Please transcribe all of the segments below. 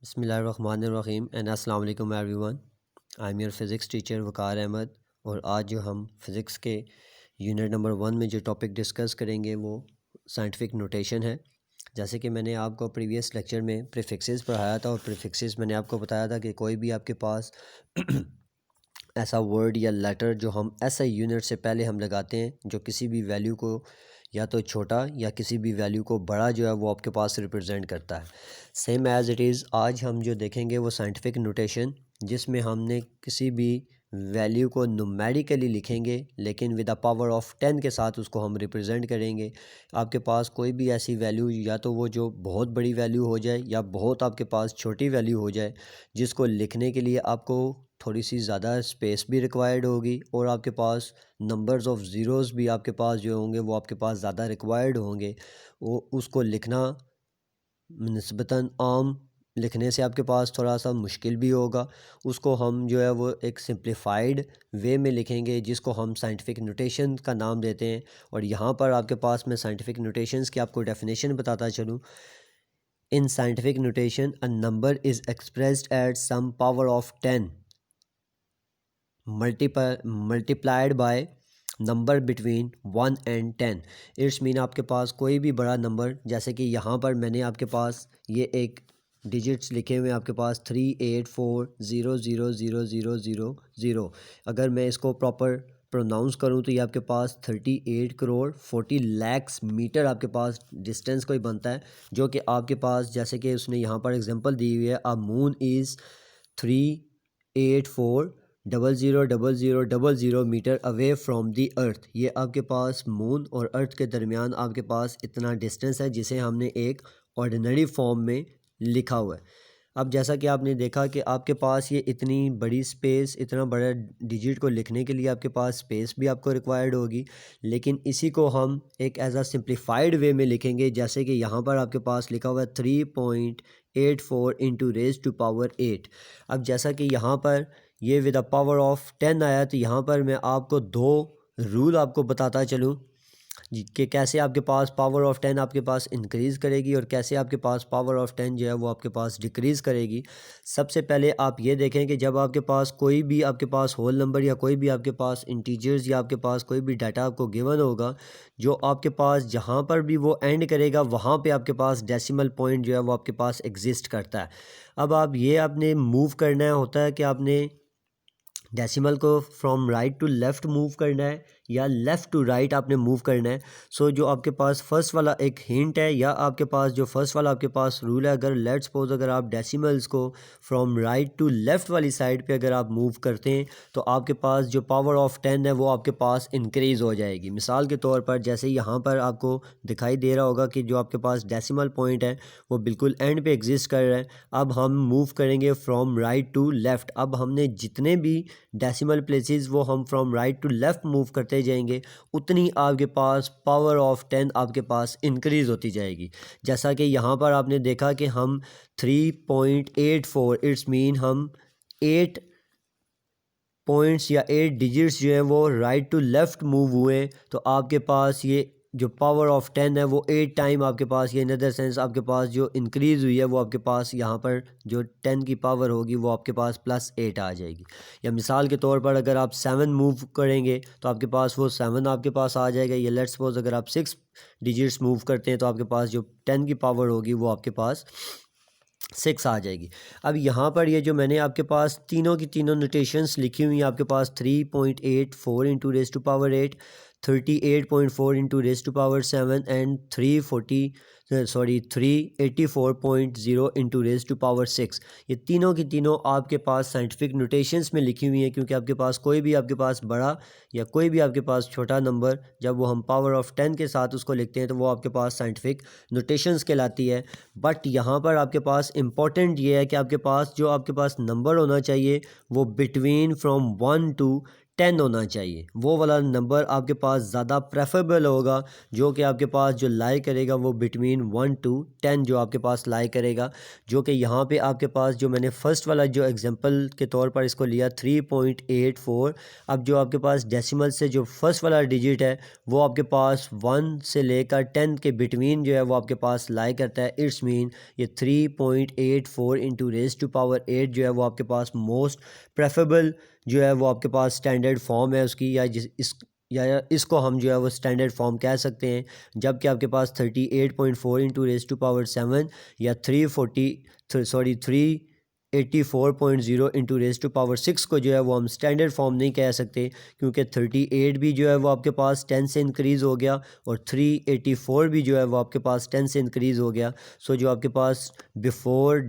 बिस्मिल्लाहिर्रहमानिर्रहीम एंड अस्सलाम वालेकुम everyone. I am your physics teacher Waqar Ahmad. और आज जो हम फिज़िक्स के यूनिट नंबर 1 में जो टॉपिक डिस्कस करेंगे वो साइंटिफिक नोटेशन है। जैसे कि मैंने आपको प्रीवियस लेक्चर में प्रीफिक्सेस पढ़ाया था, और प्रीफिक्सेस मैंने आपको बताया था कि कोई भी आपके पास ऐसा वर्ड या लेटर जो हम ऐसा यूनिट से पहले हम लगाते हैं जो किसी भी वैल्यू को या तो छोटा या किसी भी वैल्यू को बड़ा जो है वो आपके पास रिप्रेजेंट करता है। सेम एज़ इट इज़ आज हम जो देखेंगे वो साइंटिफिक नोटेशन, जिसमें हमने किसी भी वैल्यू को न्यूमेरिकली लिखेंगे लेकिन विद द पावर ऑफ 10 के साथ उसको हम रिप्रेजेंट करेंगे। आपके पास कोई भी ऐसी वैल्यू या तो वो जो बहुत बड़ी वैल्यू हो जाए या बहुत आपके पास छोटी वैल्यू हो जाए, जिसको लिखने के लिए आपको थोड़ी सी ज़्यादा स्पेस भी रिक्वायर्ड होगी और आपके पास नंबर्स ऑफ़ ज़ीरोज़ भी आपके पास जो होंगे वो आपके पास ज़्यादा रिक्वायर्ड होंगे। वो उसको लिखना निस्बतन आम लिखने से आपके पास थोड़ा सा मुश्किल भी होगा। उसको हम जो है वो एक सिंप्लीफाइड वे में लिखेंगे जिसको हम साइंटिफिक नोटेशन का नाम देते हैं। और यहाँ पर आपके पास मैं साइंटिफिक नोटेशंस की आपको डेफिनेशन बताता चलूँ। In scientific notation a number is expressed at some power of 10 multiplied by number between 1 and 10। It's mean आपके पास कोई भी बड़ा नंबर, जैसे कि यहाँ पर मैंने आपके पास ये एक डिजिट्स लिखे हुए हैं आपके पास 3840000000। अगर मैं इसको प्रॉपर प्रोनाउंस करूँ तो ये आपके पास 38 करोड़ 40 लैक्स मीटर आपके पास डिस्टेंस कोई बनता है। जो कि आपके पास, जैसे कि उसने यहाँ पर एग्जांपल दी हुई है, a moon is 384000000 metre away from the earth. ये आपके पास मून और अर्थ के दरमियान आपके पास इतना डिस्टेंस है जिसे हमने एक ऑर्डिनरी फॉर्म में लिखा हुआ है। अब जैसा कि आपने देखा कि आपके पास ये इतनी बड़ी स्पेस, इतना बड़ा डिजिट को लिखने के लिए आपके पास स्पेस भी आपको रिक्वायर्ड होगी, लेकिन इसी को हम एक एज अ सिंप्लीफाइड वे में लिखेंगे। जैसे कि यहाँ पर आपके पास लिखा हुआ है 3.84 इंटू रेज टू पावर 8। अब जैसा कि यहाँ पर ये विद द पावर ऑफ 10 आया, तो यहाँ पर मैं आपको दो रूल आपको बताता चलूँ कि कैसे आपके पास पावर ऑफ 10 आपके पास इंक्रीज़ करेगी और कैसे आपके पास पावर ऑफ 10 जो है वो आपके पास डिक्रीज़ करेगी। सबसे पहले आप ये देखें कि जब आपके पास कोई भी आपके पास होल नंबर या कोई भी आपके पास इंटीजर्स या आपके पास कोई भी डाटा आपको गिवन होगा, जो आपके पास जहाँ पर भी वो एंड करेगा वहाँ पे आपके पास डेसिमल पॉइंट जो है वो आपके पास एग्जिस्ट करता है। अब आप ये आपने मूव करना है, होता है कि आपने डेसिमल को from right to left move करना है या लेफ़्ट टू राइट आपने मूव करना है। सो जो आपके पास फर्स्ट वाला एक हिंट है या आपके पास जो फर्स्ट वाला आपके पास रूल है, अगर लेट्स सपोज अगर आप डेसिमल्स को फ्रॉम राइट टू लेफ़्ट वाली साइड पे अगर आप मूव करते हैं तो आपके पास जो पावर ऑफ 10 है वो आपके पास इंक्रीज़ हो जाएगी। मिसाल के तौर पर जैसे यहाँ पर आपको दिखाई दे रहा होगा कि जो आपके पास डेसिमल पॉइंट है वो बिल्कुल एंड पे एग्जिस्ट कर रहा है। अब हम मूव करेंगे फ्रॉम राइट टू लेफ़्ट। अब हमने जितने भी डेसिमल प्लेसेस वो हम from right to left move करते जाएंगे, उतनी आपके पास पावर ऑफ 10 आपके पास इंक्रीज़ होती जाएगी। जैसा कि यहाँ पर आपने देखा कि हम 3.84, इट्स मीन हम 8 पॉइंट्स या 8 डिजिट्स जो हैं वो राइट टू लेफ़्ट मूव हुए, तो आपके पास ये जो पावर ऑफ 10 है वो 8 टाइम आपके पास, ये इन अदर सेंस आपके पास जो इंक्रीज़ हुई है वो आपके पास यहाँ पर जो 10 की पावर होगी वो आपके पास +8 आ जाएगी। या मिसाल के तौर पर अगर आप 7 मूव करेंगे तो आपके पास वो 7 आपके पास आ जाएगा। या लेट्स सपोज अगर आप 6 डिजिट्स मूव करते हैं तो आपके पास जो 10 की पावर होगी वो आपके पास 6 आ जाएगी। अब यहाँ पर ये जो मैंने आपके पास तीनों की तीनों नोटेशंस लिखी हुई हैं, आपके पास 3.84 into raise to power 8, 38.4 into raise to power 7 and 384.0 into raise to power 6। ये तीनों की तीनों आपके पास साइंटिफिक नोटेशंस में लिखी हुई हैं, क्योंकि आपके पास कोई भी आपके पास बड़ा या कोई भी आपके पास छोटा नंबर जब वो हम पावर ऑफ 10 के साथ उसको लिखते हैं तो वो आपके पास साइंटिफिक नोटेशंस कहलाती है। बट यहाँ पर आपके पास इम्पॉर्टेंट ये है कि आपके पास जो आपके पास नंबर होना चाहिए वो बिटवीन फ्रॉम 1 to 10 होना चाहिए। वो वाला नंबर आपके पास ज़्यादा प्रेफरेबल होगा जो कि आपके पास जो लाई करेगा वो बिटवीन 1 to 10 जो आपके पास लाई करेगा, जो कि यहाँ पे आपके पास जो मैंने फ़र्स्ट वाला जो एग्जांपल के तौर पर इसको लिया 3.84। अब जो आपके पास डेसिमल से जो फर्स्ट वाला डिजिट है वो आपके पास 1 से लेकर 10 के बिटवीन जो है वो आपके पास लाई करता है। इट्स मीन ये 3.84 इंटू रेज़ टू पावर 8 जो है वो आपके पास मोस्ट प्रेफरेबल जो है वो आपके पास स्टैंडर्ड फॉर्म है उसकी, या इसको हम जो है वो स्टैंडर्ड फॉर्म कह सकते हैं। जबकि आपके पास 38.4 इंटू रेज़ टू पावर 7 या 384.0 इंटू रेज़ टू पावर 6 को जो है वो हम स्टैंडर्ड फॉर्म नहीं कह सकते, क्योंकि 38 भी जो है वो आपके पास 10 से इंक्रीज़ हो गया और 384 भी जो है वो आपके पास 10 से इंक्रीज़ हो गया। सो जो आपके पास बिफोर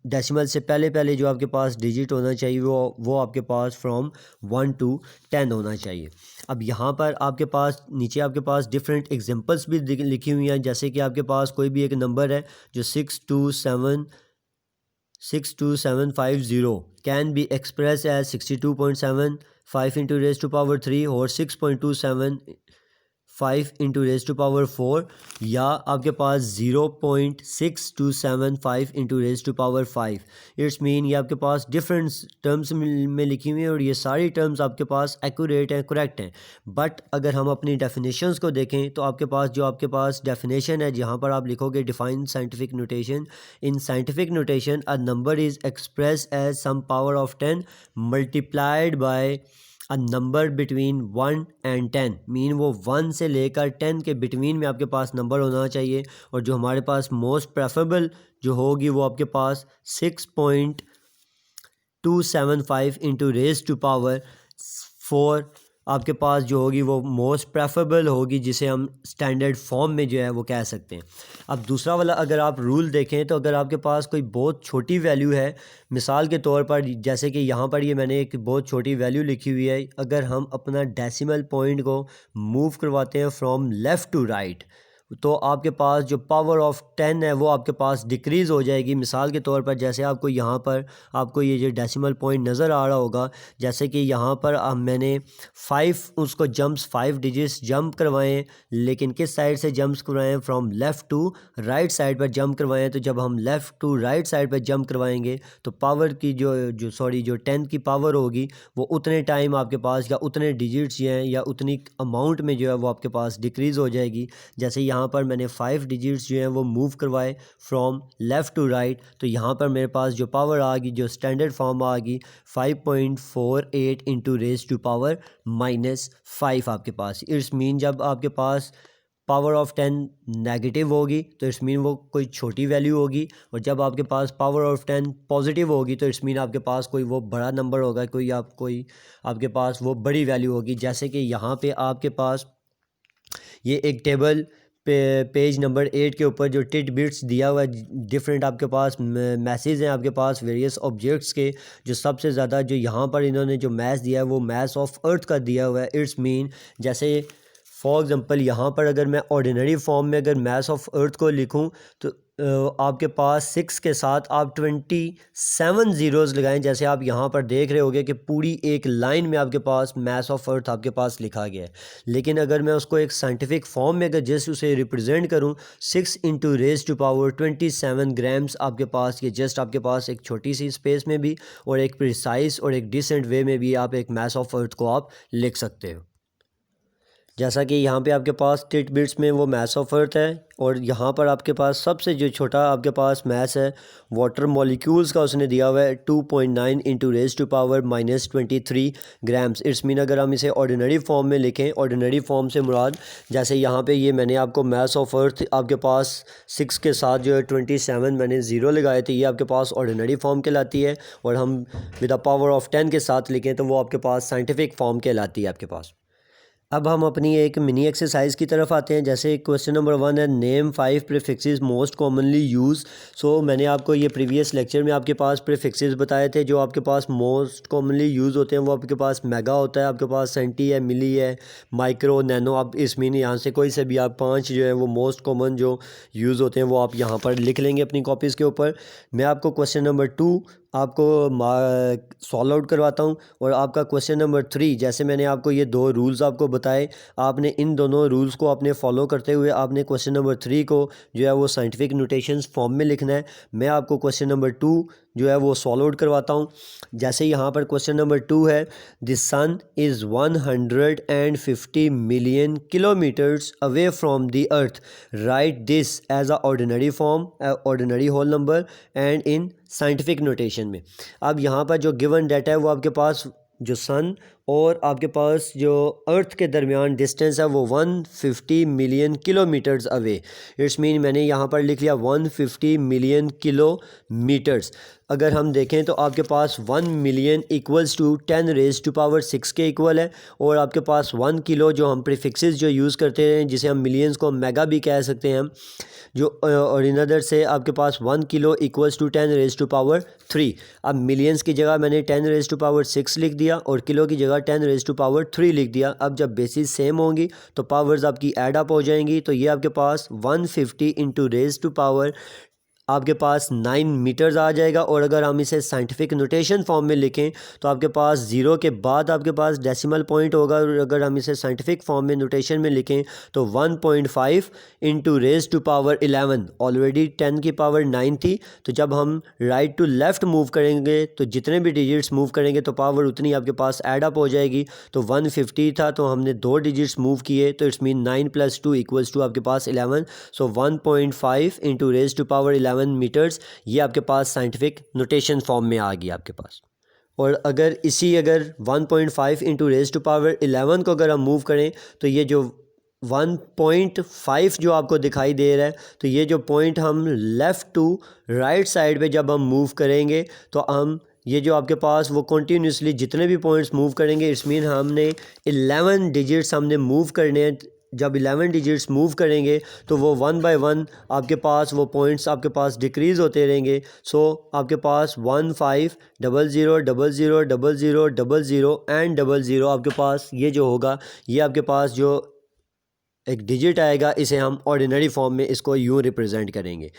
डेसिमल से पहले जो आपके पास डिजिट होना चाहिए वो आपके पास फ्रॉम 1 to 10 होना चाहिए। अब यहाँ पर आपके पास नीचे आपके पास डिफरेंट एग्जांपल्स भी लिखी हुई हैं, जैसे कि आपके पास कोई भी एक नंबर है जो 62750 can be express as 62.75 into raise to power 3 और 6.275 इंटू रेज़ टू पावर 4, या आपके पास 0.6275 into raise to power 5। It's mean ये आपके पास डिफरेंट टर्म्स में लिखी हुई हैं और ये सारी टर्म्स आपके पास एक्यूरेट हैं, करेक्ट हैं। बट अगर हम अपनी डेफिनेशंस को देखें तो आपके पास डेफिनेशन है जहाँ पर आप लिखोगे define scientific notation. In scientific notation a number is express as some power of 10 multiplied by a number between 1 and 10। Mean वो 1 से लेकर 10 के बिटवीन में आपके पास नंबर होना चाहिए, और जो हमारे पास मोस्ट प्रेफरेबल जो होगी वो आपके पास 6.275 इंटू रेज़ टू पावर 4 आपके पास जो होगी वो मोस्ट प्रेफरेबल होगी, जिसे हम स्टैंडर्ड फॉर्म में जो है वो कह सकते हैं। अब दूसरा वाला अगर आप रूल देखें तो अगर आपके पास कोई बहुत छोटी वैल्यू है, मिसाल के तौर पर जैसे कि यहाँ पर ये मैंने एक बहुत छोटी वैल्यू लिखी हुई है, अगर हम अपना डेसिमल पॉइंट को मूव करवाते हैं फ्रॉम लेफ़्ट टू राइट तो आपके पास जो पावर ऑफ 10 है वो आपके पास डिक्रीज़ हो जाएगी। मिसाल के तौर पर जैसे आपको यहाँ पर आपको ये जो डेसिमल पॉइंट नज़र आ रहा होगा, जैसे कि यहाँ पर मैंने 5 डिजिट्स जंप करवाएं, लेकिन किस साइड से जंप्स करवाएं, from left to right side पर जंप करवाएं। तो जब हम लेफ़्ट टू राइट साइड पर जंप करवाएंगे तो पावर की जो 10 की पावर होगी वो उतने टाइम आपके पास या उतने डिजिट्स या उतनी अमाउंट में जो है वो आपके पास डिक्रीज़ हो जाएगी। जैसे यहाँ पर मैंने 5 डिजिट्स जो हैं वो मूव करवाए फ्रॉम लेफ़्ट टू राइट, तो यहाँ पर मेरे पास जो पावर आ गई, जो स्टैंडर्ड फॉर्म आ गई 5.48 इंटू रेज़ टू पावर -5 आपके पास। इट्स मीन जब आपके पास पावर ऑफ 10 नेगेटिव होगी तो इट्स मीन वो कोई छोटी वैल्यू होगी, और जब आपके पास पावर ऑफ 10 पॉजिटिव होगी तो इट्स मीन आपके पास कोई वो बड़ा नंबर होगा, कोई आपके पास वो बड़ी वैल्यू होगी। जैसे कि यहाँ पे आपके पास ये एक टेबल पेज नंबर 8 के ऊपर जो टिट बिट्स दिया हुआ है, डिफरेंट आपके पास मैसेज हैं आपके पास वेरियस ऑब्जेक्ट्स के, जो सबसे ज़्यादा जो यहाँ पर इन्होंने जो मैथ दिया है वो मैथ ऑफ अर्थ का दिया हुआ है। इट्स मीन जैसे फॉर एग्ज़ाम्पल यहाँ पर अगर मैं ऑर्डिनरी फॉर्म में अगर मैथ ऑफ अर्थ को लिखूँ तो आपके पास 6 के साथ आप 27 ज़ीरोज़ लगाएं, जैसे आप यहाँ पर देख रहे होगे कि पूरी एक लाइन में आपके पास मैथ ऑफ अर्थ आपके पास लिखा गया है। लेकिन अगर मैं उसको एक साइंटिफिक फॉर्म में अगर जस्ट उसे रिप्रेजेंट करूँ 6 into raise to power 27 grams आपके पास, ये जस्ट आपके पास एक छोटी सी स्पेस में भी और एक प्रिसाइज और एक डिसेंट वे में भी आप एक मैथ ऑफ अर्थ को आप लिख सकते हो। जैसा कि यहाँ पे आपके पास टिट बिट्स में वो मैथ ऑफ अर्थ है, और यहाँ पर आपके पास सबसे जो छोटा आपके पास मैथ है वाटर मॉलिक्यूल्स का, उसने दिया हुआ है 2.9 into raise to power -23 grams. It's mean अगर हम इसे ऑर्डिनरी फॉर्म में लिखें, ऑर्डिनरी फॉर्म से मुराद जैसे यहाँ पे ये मैंने आपको मैथ ऑफ अर्थ आपके पास 6 के साथ जो है 27 मैंने ज़ीरो लगाए थे, ये आपके पास ऑर्डिनरी फॉर्म कहलाती है, और हम विद द पावर ऑफ 10 के साथ लिखें तो वो आपके पास साइंटिफिक फॉर्म कहलाती है आपके पास। अब हम अपनी एक मिनी एक्सरसाइज की तरफ आते हैं। जैसे क्वेश्चन नंबर 1 है name 5 prefixes most commonly use. So मैंने आपको ये प्रीवियस लेक्चर में आपके पास प्रीफिक्सेस बताए थे जो आपके पास मोस्ट कॉमनली यूज़ होते हैं। वो आपके पास मेगा होता है, आपके पास सेंटी है, मिली है, माइक्रो, नैनो। आप इस मीन यहाँ से कोई से भी आप 5 जो है वो मोस्ट कॉमन जो यूज़ होते हैं वो आप यहाँ पर लिख लेंगे अपनी कॉपीज़ के ऊपर। मैं आपको क्वेश्चन नंबर 2 आपको सॉल्व आउट करवाता हूँ। और आपका क्वेश्चन नंबर 3, जैसे मैंने आपको ये 2 रूल्स आपको बताए, आपने इन दोनों रूल्स को आपने फॉलो करते हुए आपने क्वेश्चन नंबर 3 को जो है वो साइंटिफिक नोटेशंस फॉर्म में लिखना है। मैं आपको क्वेश्चन नंबर 2 जो है वो सॉल्व आउट करवाता हूँ। जैसे यहाँ पर क्वेश्चन नंबर 2 है, the sun is 150 million kilometres away from the earth, write this as a ordinary form, ordinary whole number and in scientific notation में। अब यहाँ पर जो गिवन डाटा है वो आपके पास जो सन और आपके पास जो अर्थ के दरमियान डिस्टेंस है वो 150 million kilometres away. It's mean मैंने यहाँ पर लिख लिया 150 मिलियन किलोमीटर्स। अगर हम देखें तो आपके पास 1 million equals to 10 raise to power 6 के इक्वल है। और आपके पास 1 किलो जो हम प्रीफिक्सेस जो यूज़ करते हैं, जिसे हम मिलियंस को मेगा भी कह सकते हैं, जो और इन अदर से आपके पास 1 kilo equals to 10 raise to power 3। अब मिलियंस की जगह मैंने 10 रेज टू पावर 6 लिख दिया और किलो की जगह 10 रेज टू पावर 3 लिख दिया। अब जब बेसिस सेम होंगी तो पावर्स आपकी ऐड अप हो जाएंगी, तो ये आपके पास 150 इंटू रेज टू पावर आपके पास 9 मीटर्स आ जाएगा। और अगर हम इसे साइंटिफिक नोटेशन फॉर्म में लिखें तो आपके पास ज़ीरो के बाद आपके पास डेसिमल पॉइंट होगा। और अगर हम इसे साइंटिफिक फॉर्म में नोटेशन में लिखें तो 1.5 into raise to power 11, already 10 की पावर 9 थी, तो जब हम राइट टू लेफ़्ट मूव करेंगे तो जितने भी डिजिट्स मूव करेंगे तो पावर उतनी आपके पास ऐड अप हो जाएगी। तो 150 था तो हमने 2 डिजिट्स मूव किए, तो इट्स मीन 9 + 2 इक्वल्स टू आपके पास 11। So 1.5 into raise to power 11 metres, ये आपके पास साइंटिफिक नोटेशन फॉर्म में आ गई आपके पास। और अगर 1.5 इंटू रेज टू पावर 11 को अगर हम मूव करें तो ये जो 1.5 जो आपको दिखाई दे रहा है, तो ये जो पॉइंट हम लेफ़्ट टू राइट साइड पे जब हम मूव करेंगे तो हम ये जो आपके पास वो कंटिन्यूसली जितने भी पॉइंट्स मूव करेंगे, इट्स मीन हमने 11 डिजिट्स हमने मूव करने हैं। जब 11 डिजिट्स मूव करेंगे तो वो 1 बाय 1 आपके पास वो पॉइंट्स आपके पास डिक्रीज़ होते रहेंगे। सो आपके पास 1 5 0 0 0 0 0 0 0 0 एंड 00 आपके पास ये जो होगा, ये आपके पास जो एक डिजिट आएगा, इसे हम ऑर्डिनरी फॉर्म में इसको यूँ रिप्रेजेंट करेंगे।